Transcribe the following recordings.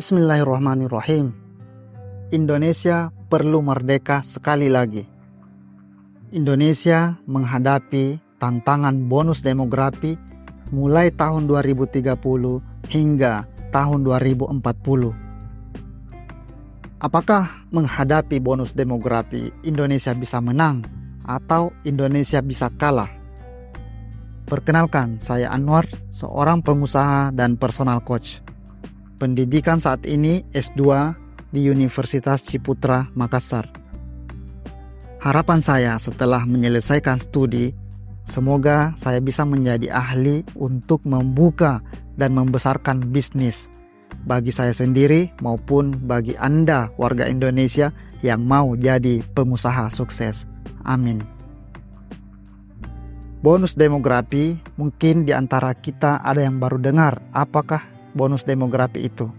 Bismillahirrahmanirrahim. Indonesia perlu merdeka sekali lagi. Indonesia menghadapi tantangan bonus demografi mulai tahun 2030 hingga tahun 2040. Apakah menghadapi bonus demografi Indonesia bisa menang atau Indonesia bisa kalah? Perkenalkan, saya Anwar, seorang pengusaha dan personal coach. Pendidikan saat ini S2 di Universitas Ciputra, Makassar. Harapan saya setelah menyelesaikan studi, semoga saya bisa menjadi ahli untuk membuka dan membesarkan bisnis bagi saya sendiri maupun bagi Anda warga Indonesia yang mau jadi pengusaha sukses. Amin. Bonus demografi, mungkin di antara kita ada yang baru dengar apakah bonus demografi itu.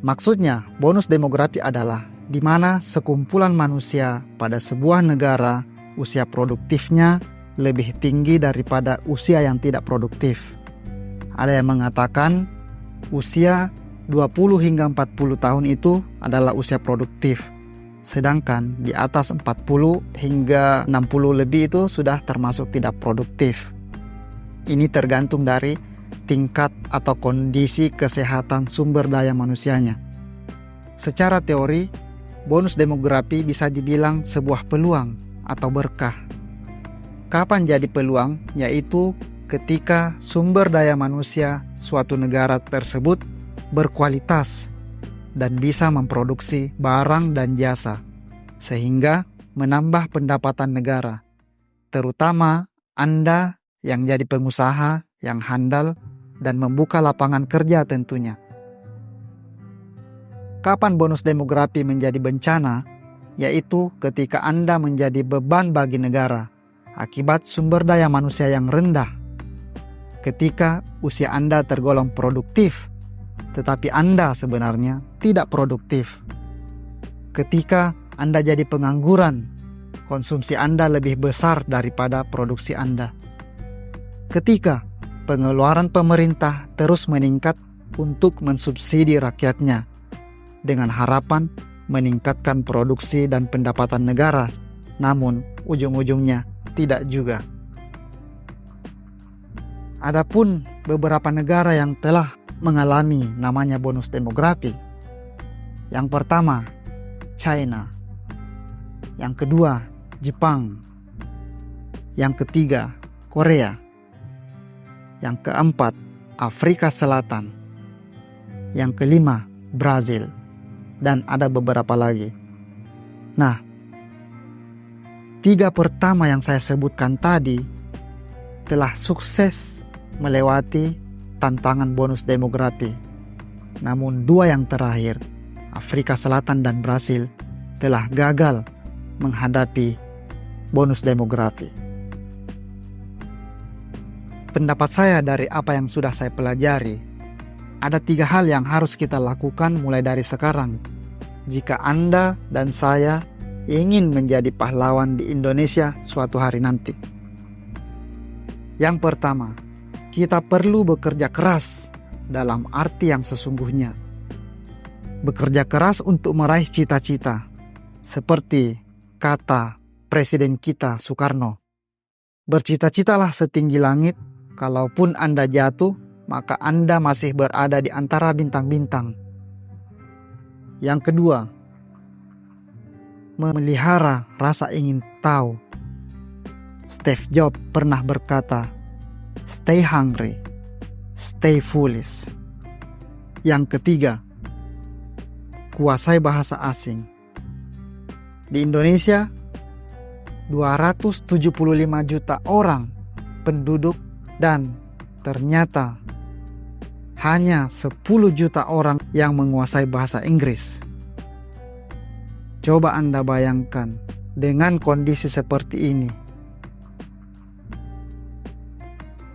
Maksudnya, bonus demografi adalah di mana sekumpulan manusia pada sebuah negara usia produktifnya lebih tinggi daripada usia yang tidak produktif. Ada yang mengatakan usia 20 hingga 40 tahun itu adalah usia produktif. Sedangkan di atas 40 hingga 60 lebih itu sudah termasuk tidak produktif. Ini tergantung dari tingkat atau kondisi kesehatan sumber daya manusianya. Secara teori, bonus demografi bisa dibilang sebuah peluang atau berkah. Kapan jadi peluang? Yaitu ketika sumber daya manusia suatu negara tersebut berkualitas dan bisa memproduksi barang dan jasa, sehingga menambah pendapatan negara. Terutama Anda yang jadi pengusaha yang handal dan membuka lapangan kerja tentunya. Kapan bonus demografi menjadi bencana? Yaitu ketika Anda menjadi beban bagi negara akibat sumber daya manusia yang rendah. Ketika usia Anda tergolong produktif, tetapi Anda sebenarnya tidak produktif. Ketika Anda jadi pengangguran, konsumsi Anda lebih besar daripada produksi Anda. Ketika pengeluaran pemerintah terus meningkat untuk mensubsidi rakyatnya dengan harapan meningkatkan produksi dan pendapatan negara, namun ujung-ujungnya tidak juga. Adapun beberapa negara yang telah mengalami namanya bonus demografi. Yang pertama, China. Yang kedua, Jepang. Yang ketiga, Korea. Yang keempat, Afrika Selatan. Yang kelima, Brazil. Dan ada beberapa lagi. Nah, 3 pertama yang saya sebutkan tadi telah sukses melewati tantangan bonus demografi. Namun 2 yang terakhir, Afrika Selatan dan Brazil, telah gagal menghadapi bonus demografi. Pendapat saya dari apa yang sudah saya pelajari, ada 3 hal yang harus kita lakukan mulai dari sekarang jika Anda dan saya ingin menjadi pahlawan di Indonesia suatu hari nanti. Yang pertama, kita perlu bekerja keras dalam arti yang sesungguhnya. Bekerja keras untuk meraih cita-cita, seperti kata Presiden kita Soekarno, "Bercita-citalah setinggi langit, kalaupun Anda jatuh, maka Anda masih berada di antara bintang-bintang." Yang kedua, memelihara rasa ingin tahu. Steve Jobs pernah berkata, "Stay hungry, stay foolish." Yang ketiga, kuasai bahasa asing. Di Indonesia, 275 juta orang penduduk dan ternyata hanya 10 juta orang yang menguasai bahasa Inggris. Coba Anda bayangkan dengan kondisi seperti ini.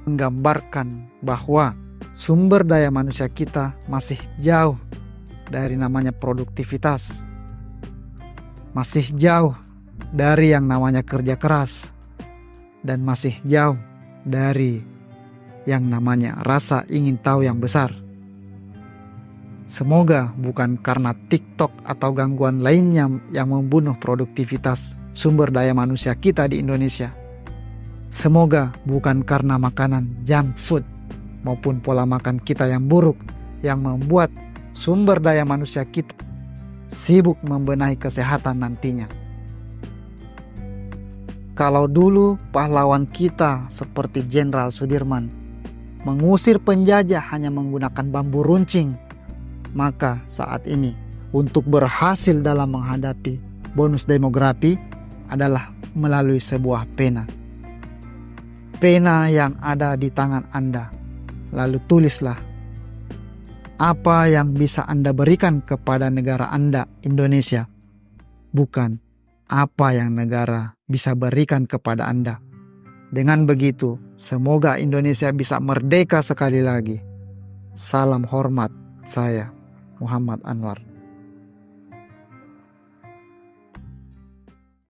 Menggambarkan bahwa sumber daya manusia kita masih jauh dari namanya produktivitas. Masih jauh dari yang namanya kerja keras. Dan masih jauh dari yang namanya rasa ingin tahu yang besar. Semoga bukan karena TikTok atau gangguan lainnya yang membunuh produktivitas sumber daya manusia kita di Indonesia. Semoga bukan karena makanan junk food maupun pola makan kita yang buruk yang membuat sumber daya manusia kita sibuk membenahi kesehatan nantinya. Kalau dulu pahlawan kita seperti Jenderal Sudirman mengusir penjajah hanya menggunakan bambu runcing, maka saat ini untuk berhasil dalam menghadapi bonus demografi adalah melalui sebuah pena. Pena yang ada di tangan Anda. Lalu tulislah apa yang bisa Anda berikan kepada negara Anda, Indonesia, bukan apa yang negara bisa berikan kepada Anda. Dengan begitu, semoga Indonesia bisa merdeka sekali lagi. Salam hormat, saya Muhammad Anwar.